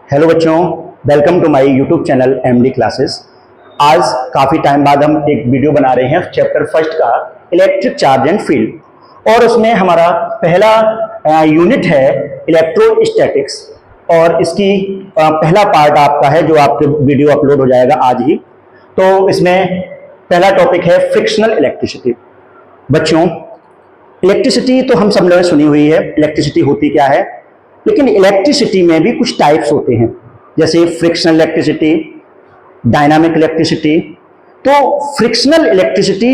Hello बच्चों, welcome to my YouTube channel MD classes. आज काफ़ी टाइम बाद हम एक वीडियो बना रहे हैं चैप्टर फर्स्ट का इलेक्ट्रिक चार्ज एंड फील्ड, और उसमें हमारा पहला यूनिट है इलेक्ट्रोस्टैटिक्स, और इसकी पहला पार्ट आपका है जो आपके वीडियो अपलोड हो जाएगा आज ही। तो इसमें पहला टॉपिक है फ्रिक्शनल इलेक्ट्रिसिटी। बच्चों, इलेक्ट्रिसिटी तो हम सब लोगों ने सुनी हुई है, इलेक्ट्रिसिटी होती क्या है, लेकिन इलेक्ट्रिसिटी में भी कुछ टाइप्स होते हैं, जैसे फ्रिक्शनल इलेक्ट्रिसिटी, डायनामिक इलेक्ट्रिसिटी। तो फ्रिक्शनल इलेक्ट्रिसिटी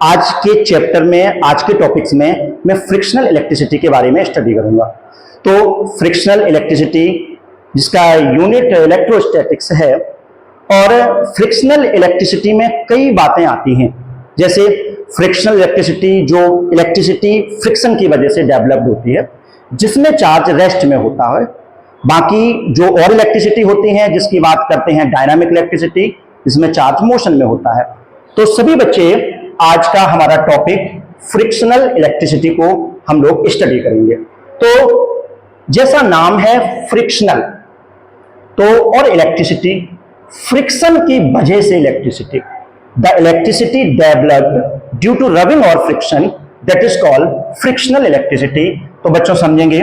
आज के चैप्टर में, आज के टॉपिक्स में मैं फ्रिक्शनल इलेक्ट्रिसिटी के बारे में स्टडी करूंगा। तो फ्रिक्शनल इलेक्ट्रिसिटी जिसका यूनिट इलेक्ट्रोस्टैटिक्स है, और फ्रिक्शनल इलेक्ट्रिसिटी में कई बातें आती हैं, जैसे फ्रिक्शनल इलेक्ट्रिसिटी जो इलेक्ट्रिसिटी फ्रिक्शन की वजह से डेवलप्ड होती है, जिसमें चार्ज रेस्ट में होता है। बाकी जो और इलेक्ट्रिसिटी होती है जिसकी बात करते हैं डायनामिक इलेक्ट्रिसिटी, जिसमें चार्ज मोशन में होता है। तो सभी बच्चे आज का हमारा टॉपिक फ्रिक्शनल इलेक्ट्रिसिटी को हम लोग स्टडी करेंगे। तो जैसा नाम है फ्रिक्शनल, तो और इलेक्ट्रिसिटी फ्रिक्शन की वजह से electricity, the electricity developed due to rubbing और friction, that is called frictional electricity. तो बच्चों समझेंगे,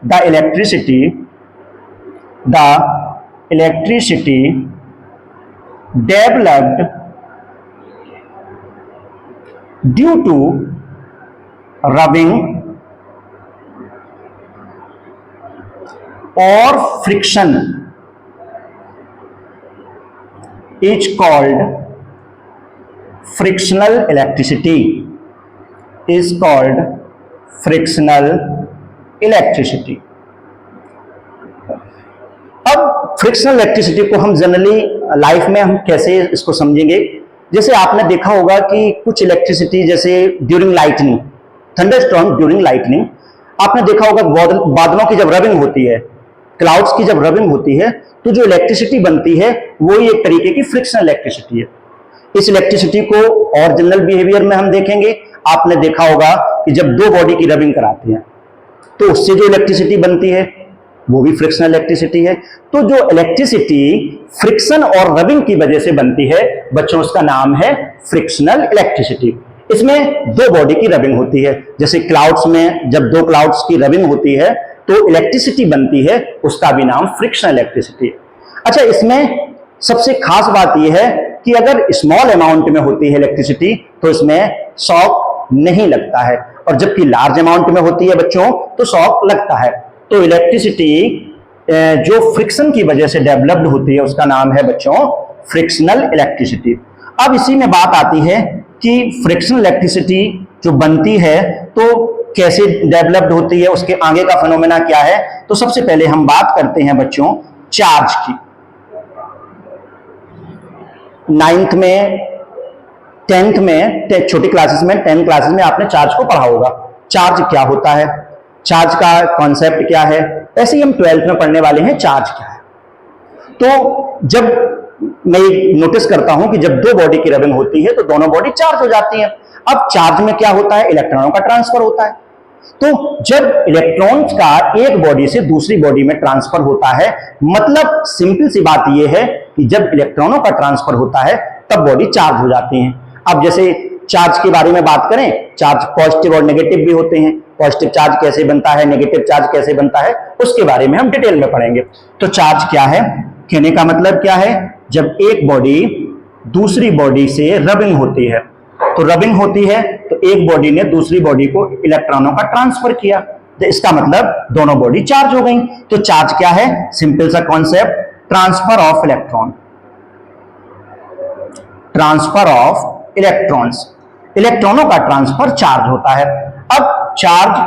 the electricity developed due to rubbing और friction is called frictional electricity, is called frictional electricity। अब फ्रिक्शनल इलेक्ट्रिसिटी को हम जनरली लाइफ में हम कैसे इसको समझेंगे, जैसे आपने देखा होगा कि कुछ इलेक्ट्रिसिटी, जैसे during lightning, thunderstorm during lightning, आपने देखा होगा बादलों की जब रबिंग होती है, क्लाउड्स की जब रबिंग होती है, तो जो इलेक्ट्रिसिटी बनती है वो ही एक तरीके की फ्रिक्शनल इलेक्ट्रिसिटी है। इस इलेक्ट्रिसिटी को और जनरल बिहेवियर में हम देखेंगे। आपने देखा होगा कि जब दो बॉडी की रबिंग कराते हैं तो उससे जो इलेक्ट्रिसिटी बनती है वो भी फ्रिक्शनल इलेक्ट्रिसिटी है। तो जो इलेक्ट्रिसिटी फ्रिक्शन और रबिंग की वजह से बनती है बच्चों, उसका नाम है फ्रिक्शनल इलेक्ट्रिसिटी। इसमें दो बॉडी की रबिंग होती है, जैसे क्लाउड्स में जब दो क्लाउड्स की रबिंग होती है तो इलेक्ट्रिसिटी बनती है, उसका भी नाम फ्रिक्शनल इलेक्ट्रिसिटी। अच्छा, इसमें सबसे खास बात यह है कि अगर स्मॉल अमाउंट में होती है इलेक्ट्रिसिटी तो इसमें शॉक नहीं लगता है, और जबकि लार्ज अमाउंट में होती है बच्चों तो शॉक लगता है। तो इलेक्ट्रिसिटी जो फ्रिक्शन की वजह से डेवलप्ड होती है उसका नाम है बच्चों फ्रिक्शनल इलेक्ट्रिसिटी। अब इसी में बात आती है कि फ्रिक्शनल इलेक्ट्रिसिटी जो बनती है तो कैसे डेवलप्ड होती है, उसके आगे का फिनोमेना क्या है। तो सबसे पहले हम बात करते हैं बच्चों चार्ज की। 9th में, 10th में, छोटी क्लासेस में, 10 क्लासेस में आपने चार्ज को पढ़ा होगा। चार्ज क्या होता है, चार्ज का कॉन्सेप्ट क्या है, ऐसे ही हम 12th में पढ़ने वाले हैं चार्ज क्या है। तो जब मैं नोटिस करता हूं कि जब दो बॉडी की रबिंग होती है तो दोनों बॉडी चार्ज हो जाती हैं। अब चार्ज में क्या होता है, इलेक्ट्रॉनों का ट्रांसफर होता है। तो जब इलेक्ट्रॉन्स का एक बॉडी से दूसरी बॉडी में ट्रांसफर होता है, मतलब सिंपल सी बात यह है कि जब इलेक्ट्रॉनों का ट्रांसफर होता है तब बॉडी चार्ज हो जाती हैं। अब जैसे चार्ज के बारे में बात करें, चार्ज पॉजिटिव और नेगेटिव भी होते हैं। पॉजिटिव चार्ज कैसे बनता है, नेगेटिव चार्ज कैसे बनता है, उसके बारे में हम डिटेल में पढ़ेंगे। तो चार्ज क्या है, कहने का मतलब क्या है, जब एक बॉडी दूसरी बॉडी से रबिंग होती है, तो रबिंग होती है तो एक बॉडी ने दूसरी बॉडी को इलेक्ट्रॉनों का ट्रांसफर किया, तो इसका मतलब दोनों बॉडी चार्ज हो गई। तो चार्ज क्या है, सिंपल सा concept, transfer of electron, transfer of electrons, इलेक्ट्रॉनों का ट्रांसफर चार्ज होता है। अब चार्ज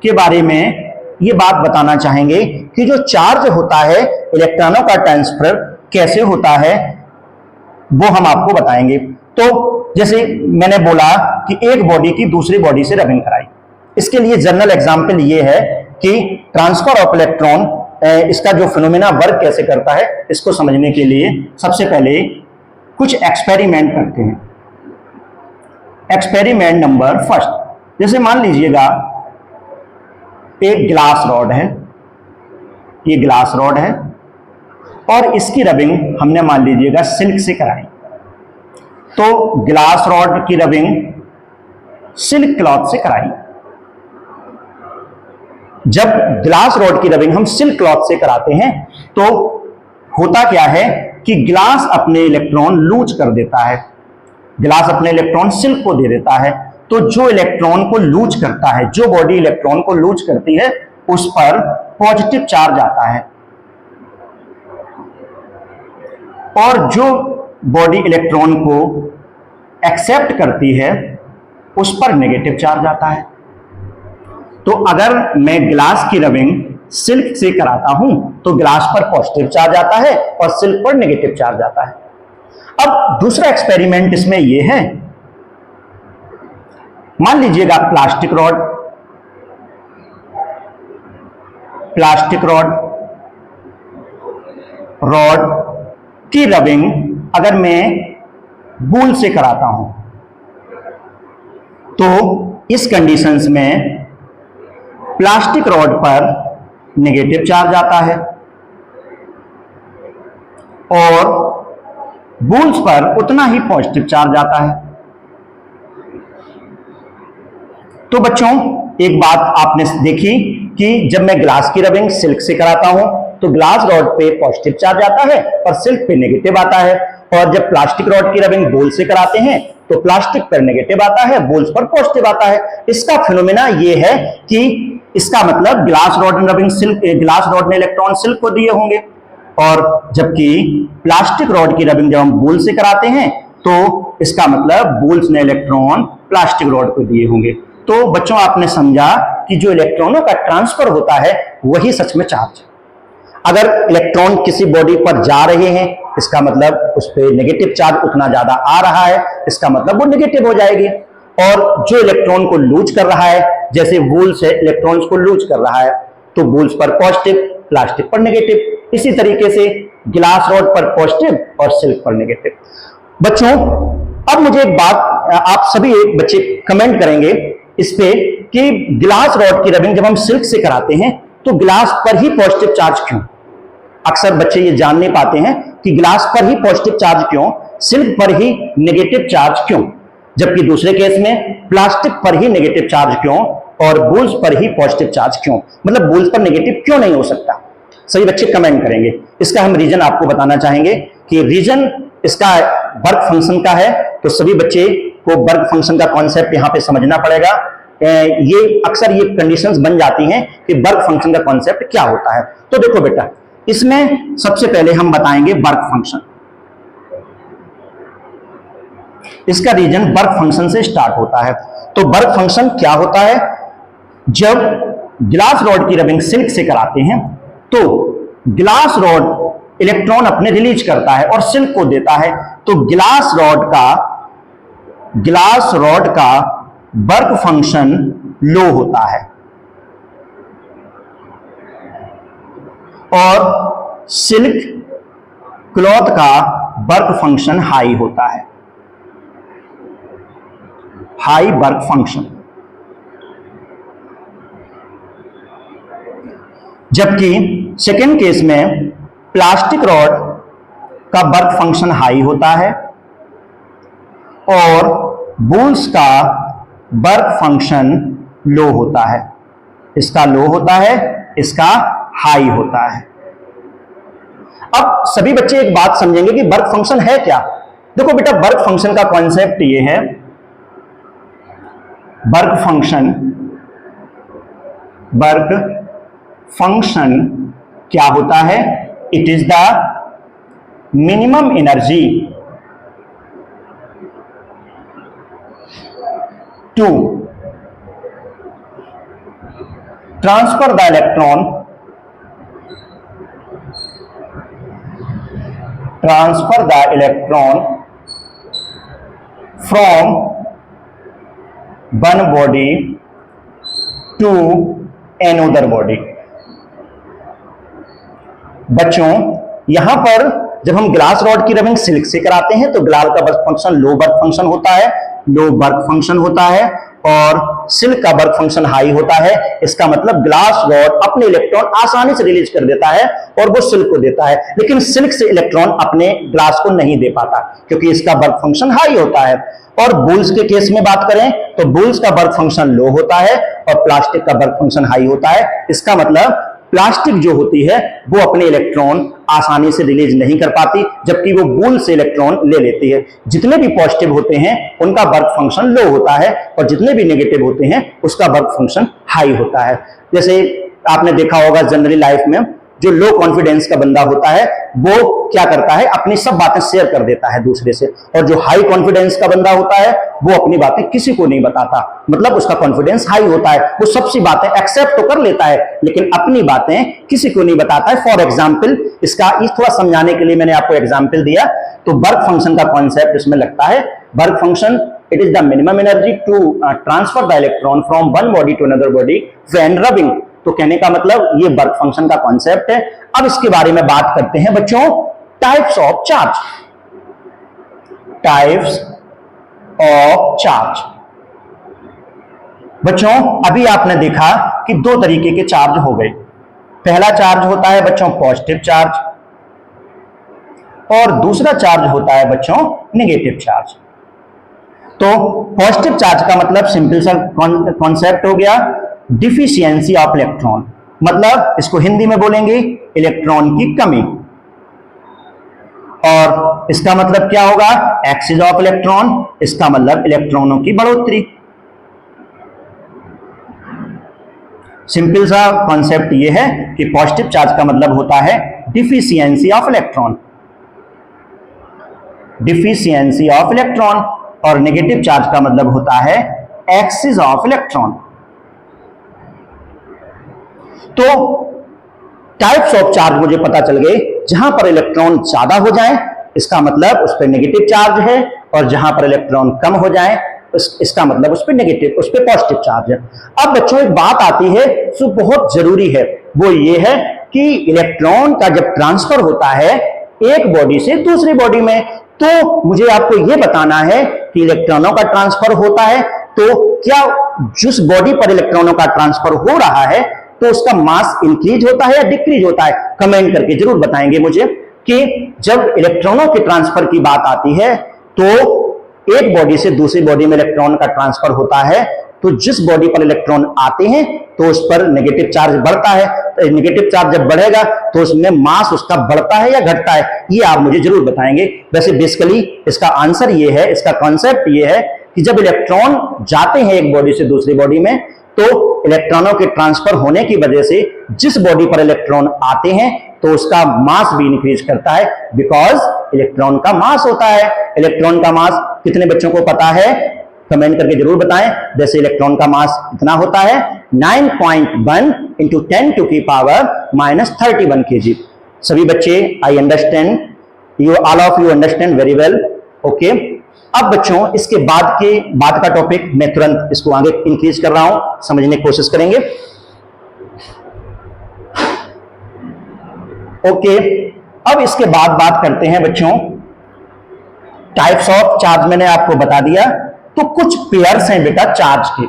के बारे में ये बात बताना चाहेंगे कि जो चार्ज होता है, इलेक्ट्रॉनों का ट्रांसफर कैसे होता है वो हम आपको बताएंगे। तो जैसे मैंने बोला कि एक बॉडी की दूसरी बॉडी से रबिंग कराई, इसके लिए जनरल एग्जांपल ये है कि ट्रांसफर ऑफ इलेक्ट्रॉन, इसका जो फिनोमेना वर्क कैसे करता है इसको समझने के लिए सबसे पहले कुछ एक्सपेरिमेंट करते हैं। एक्सपेरिमेंट नंबर फर्स्ट, जैसे मान लीजिएगा एक ग्लास रॉड है, ये ग्लास रॉड है, और इसकी रबिंग हमने मान लीजिएगा सिल्क से कराई, तो ग्लास रॉड की रबिंग सिल्क क्लॉथ से कराई। जब ग्लास रॉड की रबिंग हम सिल्क क्लॉथ से कराते हैं तो होता क्या है कि ग्लास अपने इलेक्ट्रॉन लूज कर देता है, ग्लास अपने इलेक्ट्रॉन सिल्क को दे देता है। तो जो इलेक्ट्रॉन को लूज करता है, जो बॉडी इलेक्ट्रॉन को लूज करती है, उस पर पॉजिटिव चार्ज आता है, और जो बॉडी इलेक्ट्रॉन को एक्सेप्ट करती है उस पर नेगेटिव चार्ज आता है। तो अगर मैं ग्लास की रबिंग सिल्क से कराता हूं तो ग्लास पर पॉजिटिव चार्ज आता है और सिल्क पर नेगेटिव चार्ज आता है। अब दूसरा एक्सपेरिमेंट इसमें यह है, मान लीजिएगा प्लास्टिक रॉड की रबिंग अगर मैं वूल से कराता हूं तो इस कंडीशंस में प्लास्टिक रॉड पर नेगेटिव चार्ज आता है और वूल्स पर उतना ही पॉजिटिव चार्ज आता है। तो बच्चों एक बात आपने देखी कि जब मैं ग्लास की रबिंग सिल्क से कराता हूं तो ग्लास रॉड पे पॉजिटिव चार्ज आता है और सिल्क पे नेगेटिव आता है, और जब प्लास्टिक रॉड की रबिंग वूल से कराते हैं तो प्लास्टिक पर नेगेटिव आता है, वूल्स पर पॉजिटिव आता है। इसका फिनोमेना ये है कि इसका मतलब ग्लास रॉड ने रबिंग सिल्क, ग्लास रॉड ने इलेक्ट्रॉन सिल्क को दिए होंगे, और जबकि प्लास्टिक रॉड की रबिंग जब हम वूल से कराते हैं तो इसका मतलब वूल्स ने इलेक्ट्रॉन प्लास्टिक रॉड को दिए होंगे। तो बच्चों आपने समझा कि जो इलेक्ट्रॉनों का ट्रांसफर होता है वही सच में चार्ज है। अगर इलेक्ट्रॉन किसी बॉडी पर जा रहे हैं इसका मतलब उस पर नेगेटिव चार्ज उतना ज्यादा आ रहा है, इसका मतलब वो नेगेटिव हो जाएगी। और जो इलेक्ट्रॉन को लूज कर रहा है, जैसे वूल से इलेक्ट्रॉन्स को लूज कर रहा है तो वूल्स पर पॉजिटिव, प्लास्टिक पर नेगेटिव। इसी तरीके से ग्लास रॉड पर पॉजिटिव और सिल्क पर नेगेटिव। बच्चों अब मुझे एक बात, आप सभी एक बच्चे कमेंट करेंगे इस पे कि ग्लास रॉड की रबिंग जब हम सिल्क से कराते हैं तो ग्लास पर ही पॉजिटिव चार्ज क्यों? अक्सर बच्चे ये जान नहीं पाते हैं कि ग्लास पर ही पॉजिटिव चार्ज क्यों, सिल्क पर ही नेगेटिव चार्ज क्यों, जबकि दूसरे केस में प्लास्टिक पर ही नेगेटिव चार्ज क्यों और वूल्स पर ही पॉजिटिव चार्ज क्यों, मतलब वूल्स पर नेगेटिव क्यों नहीं हो सकता? सभी बच्चे कमेंट करेंगे। इसका हम रीजन आपको बताना चाहेंगे कि रीजन इसका वर्क फंक्शन का है, तो सभी बच्चे को वर्क फंक्शन का कॉन्सेप्ट यहां पे समझना पड़ेगा। ये अक्सर ये कंडीशंस बन जाती हैं कि वर्क फंक्शन का कॉन्सेप्ट क्या होता है। तो देखो बेटा, इसमें सबसे पहले हम बताएंगे वर्क फंक्शन। इसका रीजन वर्क फंक्शन से स्टार्ट होता है। तो वर्क फंक्शन क्या होता है? जब ग्लास रॉड की रबिंग सिल्क से कराते हैं तो ग्लास रॉड इलेक्ट्रॉन अपने रिलीज करता है और सिल्क को देता है, तो ग्लास रॉड का वर्क फंक्शन लो होता है और सिल्क क्लॉथ का वर्क फंक्शन हाई होता है, हाई वर्क फंक्शन। जबकि सेकेंड केस में प्लास्टिक रॉड का वर्क फंक्शन हाई होता है और वूल्स का वर्क फंक्शन लो होता है। इसका लो होता है, इसका हाई होता है। अब सभी बच्चे एक बात समझेंगे कि वर्क फंक्शन है क्या। देखो बेटा, वर्क फंक्शन का कॉन्सेप्ट ये है, वर्क फंक्शन क्या होता है? It is the minimum energy to transfer the electron from one body to another body। बच्चों यहां पर जब हम ग्लास रॉड की रबिंग सिल्क से कराते हैं तो ग्लास का वर्क फंक्शन लो वर्क फंक्शन होता है, लो वर्क फंक्शन होता है, और सिल्क का वर्क फंक्शन हाई होता है। इसका मतलब ग्लास रॉड अपने इलेक्ट्रॉन आसानी से रिलीज कर देता है और वो सिल्क को देता है, लेकिन सिल्क से इलेक्ट्रॉन अपने ग्लास को नहीं दे पाता क्योंकि इसका वर्क फंक्शन हाई होता है। और बुल्स के केस में बात करें तो बुल्स का वर्क फंक्शन लो होता है और प्लास्टिक का वर्क फंक्शन हाई होता है। इसका मतलब प्लास्टिक जो होती है वो अपने इलेक्ट्रॉन आसानी से रिलीज नहीं कर पाती, जबकि वो बुल से इलेक्ट्रॉन ले लेती है। जितने भी पॉजिटिव होते हैं उनका वर्क फंक्शन लो होता है और जितने भी नेगेटिव होते हैं उसका वर्क फंक्शन हाई होता है। जैसे आपने देखा होगा जनरली लाइफ में, जो लो कॉन्फिडेंस का बंदा होता है वो क्या करता है, अपनी सब बातें शेयर कर देता है दूसरे से, और जो हाई कॉन्फिडेंस का बंदा होता है वो अपनी बातें किसी को नहीं बताता, मतलब उसका कॉन्फिडेंस हाई होता है, वो सबसी बातें एक्सेप्ट तो कर लेता है लेकिन अपनी बातें किसी को नहीं बताता है। फॉर एग्जाम्पल, इसका थोड़ा समझाने के लिए मैंने आपको एग्जाम्पल दिया, तो वर्क फंक्शन का कॉन्सेप्ट इसमें लगता है। Work function, it is the minimum energy to transfer the electron from one body to another body when rubbing। तो कहने का मतलब ये वर्क फंक्शन का कॉन्सेप्ट है। अब इसके बारे में बात करते हैं बच्चों, types of charge. Types of charge बच्चों, अभी आपने देखा कि दो तरीके के चार्ज हो गए। पहला चार्ज होता है बच्चों पॉजिटिव चार्ज और दूसरा चार्ज होता है बच्चों नेगेटिव चार्ज। तो पॉजिटिव चार्ज का मतलब सिंपल सा कॉन्सेप्ट हो गया, डिफिशियंसी ऑफ इलेक्ट्रॉन, मतलब इसको हिंदी में बोलेंगे इलेक्ट्रॉन की कमी। और इसका मतलब क्या होगा, एक्सिस ऑफ इलेक्ट्रॉन, इसका मतलब इलेक्ट्रॉनों की बढ़ोतरी। सिंपल सा कॉन्सेप्ट ये है कि पॉजिटिव चार्ज का मतलब होता है deficiency of electron, deficiency of electron, और नेगेटिव चार्ज का मतलब होता है एक्सिस ऑफ इलेक्ट्रॉन। तो टाइप्स ऑफ चार्ज मुझे पता चल गए, जहां पर इलेक्ट्रॉन ज्यादा हो जाए इसका मतलब उस पर नेगेटिव चार्ज है, और जहां पर इलेक्ट्रॉन कम हो जाए इसका मतलब उस पर नेगेटिव, उस पर पॉजिटिव चार्ज है। अब बच्चों एक बात आती है जो बहुत जरूरी है, वो ये है कि इलेक्ट्रॉन का जब ट्रांसफर होता है एक बॉडी से दूसरी बॉडी में, तो मुझे आपको यह बताना है कि इलेक्ट्रॉनों का ट्रांसफर होता है तो क्या जिस बॉडी पर इलेक्ट्रॉनों का ट्रांसफर हो रहा है तो उसका मास इंक्रीज होता है या डिक्रीज होता है। कमेंट करके जरूर बताएंगे मुझे कि जब इलेक्ट्रॉनों के ट्रांसफर की बात आती है तो एक बॉडी से दूसरी बॉडी में इलेक्ट्रॉन का ट्रांसफर होता है, तो जिस बॉडी पर इलेक्ट्रॉन आते हैं तो उस पर नेगेटिव चार्ज बढ़ता है। तो नेगेटिव चार्ज जब बढ़ेगा तो उसमें मास उसका बढ़ता है या घटता है, ये आप मुझे जरूर बताएंगे। वैसे बेसिकली इसका आंसर ये है, इसका कॉन्सेप्ट ये है कि जब इलेक्ट्रॉन जाते हैं एक बॉडी से दूसरी बॉडी में तो इलेक्ट्रॉनों के ट्रांसफर होने की वजह से जिस बॉडी पर इलेक्ट्रॉन आते हैं तो उसका मास भी इंक्रीज करता है, बिकॉज इलेक्ट्रॉन का मास होता है। इलेक्ट्रॉन का मास कितने बच्चों को पता है, कमेंट करके जरूर बताएं। जैसे इलेक्ट्रॉन का मास कितना होता है 9.1 इंटू 10 टू की पावर -31 kg। सभी बच्चे I understand, you all of you understand very well, okay. अब बच्चों इसके बाद का टॉपिक मैं तुरंत इसको आगे इंक्रीज कर रहा हूं, समझने की कोशिश करेंगे, ओके। अब इसके बाद बात करते हैं बच्चों टाइप्स ऑफ चार्ज। मैंने आपको बता दिया, तो कुछ पेयर्स हैं बेटा चार्ज के,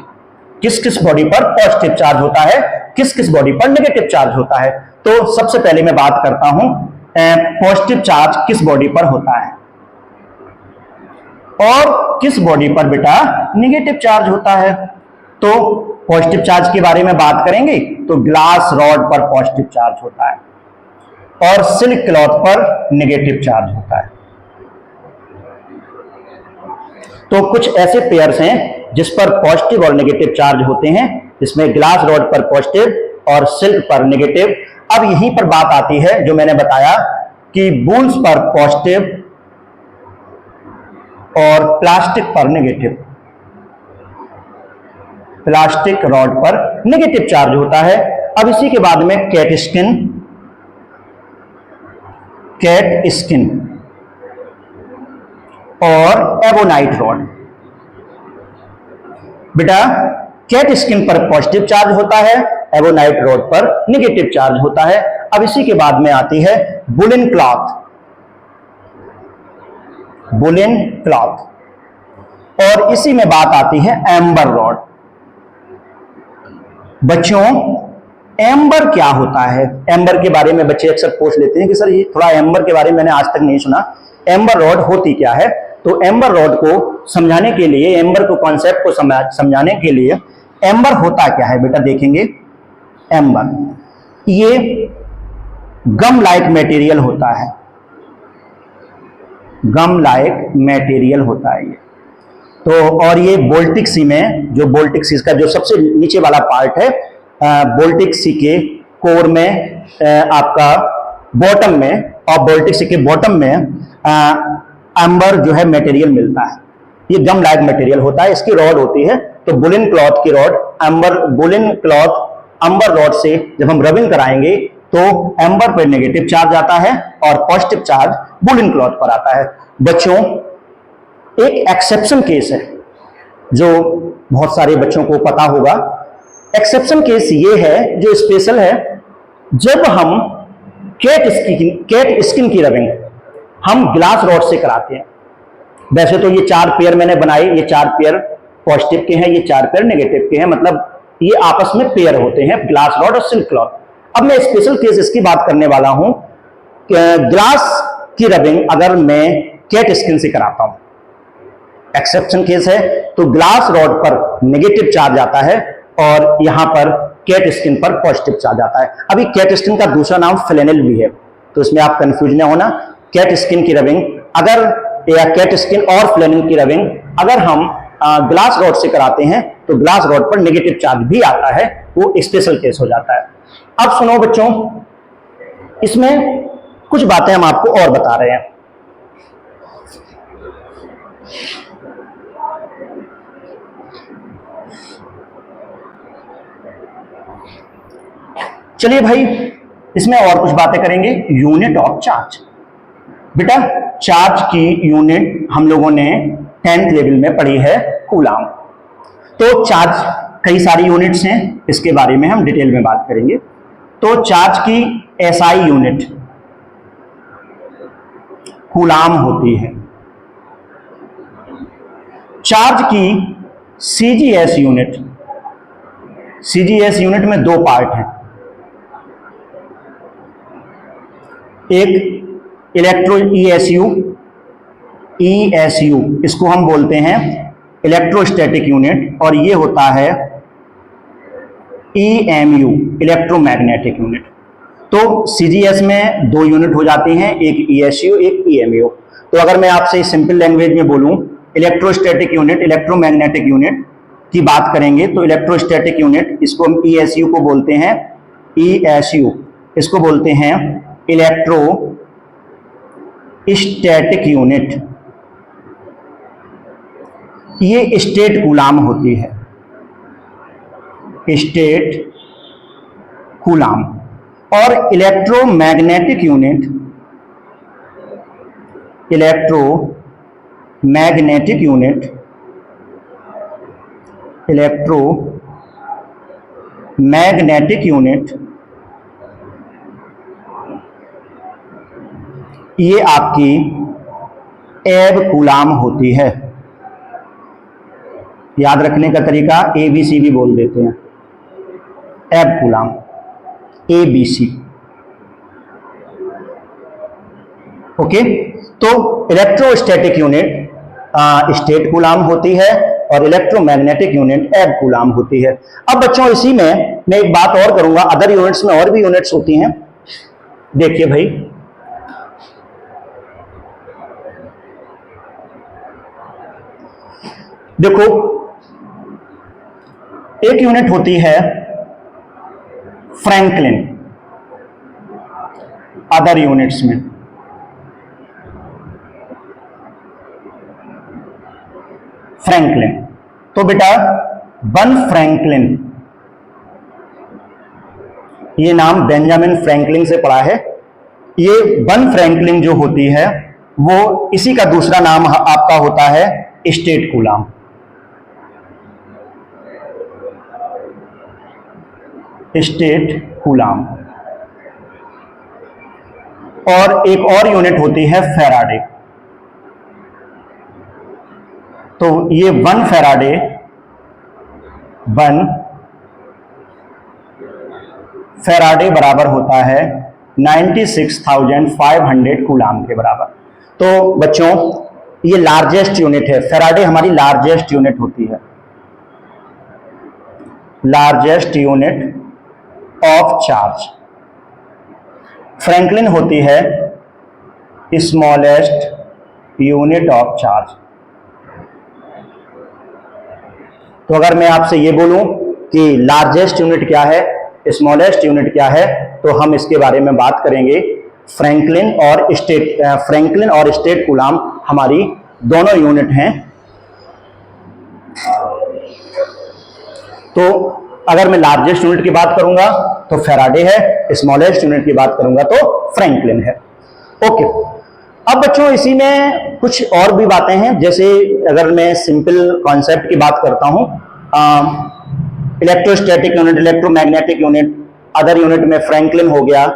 किस किस बॉडी पर पॉजिटिव चार्ज होता है, किस किस बॉडी पर नेगेटिव चार्ज होता है। तो सबसे पहले मैं बात करता हूं पॉजिटिव चार्ज किस बॉडी पर होता है और किस बॉडी पर बेटा नेगेटिव चार्ज होता है। तो पॉजिटिव चार्ज के बारे में बात करेंगे तो ग्लास रॉड पर पॉजिटिव चार्ज होता है और सिल्क क्लॉथ पर नेगेटिव चार्ज होता है। तो कुछ ऐसे पेयर्स हैं जिस पर पॉजिटिव और नेगेटिव चार्ज होते हैं, जिसमें ग्लास रॉड पर पॉजिटिव और सिल्क पर नेगेटिव। अब यहीं पर बात आती है जो मैंने बताया कि बुल्स पर पॉजिटिव और प्लास्टिक पर नेगेटिव, प्लास्टिक रॉड पर नेगेटिव चार्ज होता है। अब इसी के बाद में कैट स्किन और एबोनाइट रॉड। बेटा कैट स्किन पर पॉजिटिव चार्ज होता है, एबोनाइट रॉड पर नेगेटिव चार्ज होता है। अब इसी के बाद में आती है वुलन क्लॉथ, वुलन क्लॉथ, और इसी में बात आती है एम्बर रॉड। बच्चों एम्बर क्या होता है? एम्बर के बारे में बच्चे अक्सर पूछ लेते हैं कि सर ये थोड़ा एम्बर के बारे में मैंने आज तक नहीं सुना, एम्बर रॉड होती क्या है? तो एम्बर रॉड को समझाने के लिए, एम्बर को कॉन्सेप्ट को समझाने के लिए एम्बर होता क्या है बेटा देखेंगे। एम्बर ये गम लाइक मटेरियल होता है, गम लाइक मटेरियल होता है ये। तो और ये बोल्टिक सी में, जो बोल्टिक सी का जो सबसे नीचे वाला पार्ट है, बोल्टिक सी के कोर में, आपका बॉटम में, और बोल्टिक सी के बॉटम में एम्बर जो है मटेरियल मिलता है। ये गम लाइक मटेरियल होता है, इसकी रॉड होती है। तो बुलिन क्लॉथ की rod, bullion cloth amber rod से जब हम रबिंग कराएंगे तो एम्बर पर नेगेटिव चार्ज आता है और पॉजिटिव चार्ज बुलिन क्लॉथ पर आता है। बच्चों एक एक्सेप्शन केस है जो बहुत सारे बच्चों को पता होगा। एक्सेप्शन केस ये है जो स्पेशल है, जब हम कैट स्किन की रबिंग हम ग्लास रॉड से कराते हैं। वैसे तो ये 4 पेयर मैंने बनाए, ये 4 पेयर पॉजिटिव के हैं, ये 4 पेयर नेगेटिव के हैं, मतलब ये आपस में पेयर होते हैं, ग्लास रॉड और सिल्क क्लॉथ। अब मैं स्पेशल केस इसकी बात करने वाला हूं, ग्लास की रबिंग अगर मैं कैट स्किन से कराता हूं, एक्सेप्शन केस है, तो ग्लास रॉड पर नेगेटिव चार्ज आता है और यहां पर कैट स्किन पर पॉजिटिव चार्ज आता है। अभी कैट स्किन का दूसरा नाम फ्लैनेल भी है, तो इसमें आप कंफ्यूज ना होना। कैट स्किन की रबिंग अगर, या कैट स्किन और फ्लैनेल की रबिंग अगर हम ग्लास रॉड से कराते हैं तो ग्लास रॉड पर नेगेटिव चार्ज भी आता है, वो स्पेशल केस हो जाता है। अब सुनो बच्चों, इसमें कुछ बातें हम आपको और बता रहे हैं। चलिए भाई, इसमें और कुछ बातें करेंगे। यूनिट ऑफ चार्ज, बेटा चार्ज की यूनिट हम लोगों ने 10th लेवल में पढ़ी है, कूलाम। तो चार्ज कई सारी यूनिट्स हैं, इसके बारे में हम डिटेल में बात करेंगे। तो चार्ज की एसआई यूनिट कूलाम होती है। चार्ज की सीजीएस यूनिट, सीजीएस यूनिट में 2 पार्ट हैं, एक इलेक्ट्रो ईएसयू, ईएसयू इसको हम बोलते हैं इलेक्ट्रोस्टैटिक यूनिट, और ये होता है ईएमयू, इलेक्ट्रोमैग्नेटिक यूनिट। तो सीजीएस में 2 यूनिट हो जाती हैं, एक ईएसयू एक ईएमयू। तो अगर मैं आपसे सिंपल लैंग्वेज में बोलूं, इलेक्ट्रोस्टैटिक यूनिट, इलेक्ट्रोमैग्नेटिक यूनिट की बात करेंगे तो इलेक्ट्रोस्टैटिक यूनिट, इसको हम ईएसयू को बोलते हैं, ईएसयू इसको बोलते हैं इलेक्ट्रो स्टैटिक यूनिट। ये स्टेट कूलाम होती है, स्टेट कूलाम। और electromagnetic unit, electromagnetic unit, electromagnetic unit ये आपकी एब कूलाम होती है। याद रखने का तरीका एबीसी भी बोल देते हैं, एब कूलाम, एबीसी। ओके, तो इलेक्ट्रोस्टैटिक यूनिट स्टेट कूलाम होती है और इलेक्ट्रोमैग्नेटिक यूनिट एब कूलाम होती है। अब बच्चों इसी में मैं एक बात और करूंगा, अदर यूनिट्स में और भी यूनिट्स होती हैं। देखिए भाई, देखो एक यूनिट होती है फ्रैंकलिन, अदर यूनिट्स में फ्रैंकलिन। तो बेटा बन फ्रैंकलिन, ये नाम बेंजामिन फ्रैंकलिन से पढ़ा है। ये बन फ्रैंकलिन जो होती है वो इसी का दूसरा नाम आपका होता है स्टेट कूलाम। State coulomb. और एक और यूनिट होती है फैराडे। तो ये 1 फैराडे, 1 फैराडे बराबर होता है 96,500 कूलाम के बराबर। तो बच्चों ये लार्जेस्ट यूनिट है, फैराडे हमारी लार्जेस्ट यूनिट होती है, largest unit of charge. Franklin होती है स्मॉलेस्ट यूनिट ऑफ चार्ज। तो अगर मैं आपसे ये बोलूं कि लार्जेस्ट यूनिट क्या है, स्मॉलेस्ट यूनिट क्या है, तो हम इसके बारे में बात करेंगे। फ्रैंकलिन और स्टेट कूलाम हमारी दोनों यूनिट हैं। तो अगर मैं लार्जेस्ट यूनिट की बात करूंगा तो फैराडे है, स्मॉलेस्ट यूनिट की बात करूंगा तो फ्रैंकलिन है। ओके, अब बच्चों इसी में कुछ और भी बातें हैं, जैसे अगर मैं सिंपल कॉन्सेप्ट की बात करता हूं, electrostatic unit, electromagnetic unit, other unit में फ्रैंकलिन हो गया,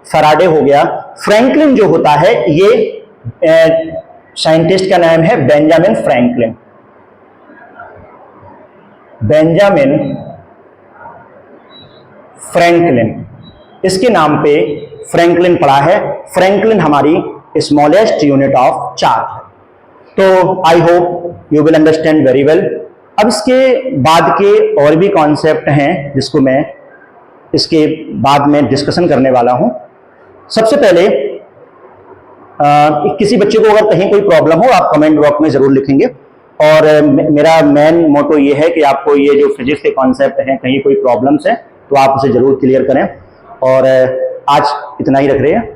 फैराडे हो गया। फ्रैंकलिन जो होता है ये साइंटिस्ट का नाम है बेंजामिन फ्रैंकलिन। बेंजामिन फ्रैंकलिन, इसके नाम पे फ्रैंकलिन पड़ा है। फ्रैंकलिन हमारी स्मॉलेस्ट यूनिट ऑफ चार्ज है। तो I hope you will understand very well. अब इसके बाद के और भी कॉन्सेप्ट हैं जिसको मैं इसके बाद में डिस्कशन करने वाला हूं। सबसे पहले किसी बच्चे को अगर कहीं कोई प्रॉब्लम हो आप कमेंट बॉक्स में जरूर लिखेंगे, और मेरा मेन मोटो ये है कि आपको ये जो फिजिक्स के कॉन्सेप्ट हैं कहीं कोई प्रॉब्लम्स है तो आप उसे जरूर क्लियर करें। और आज इतना ही रख रहे हैं।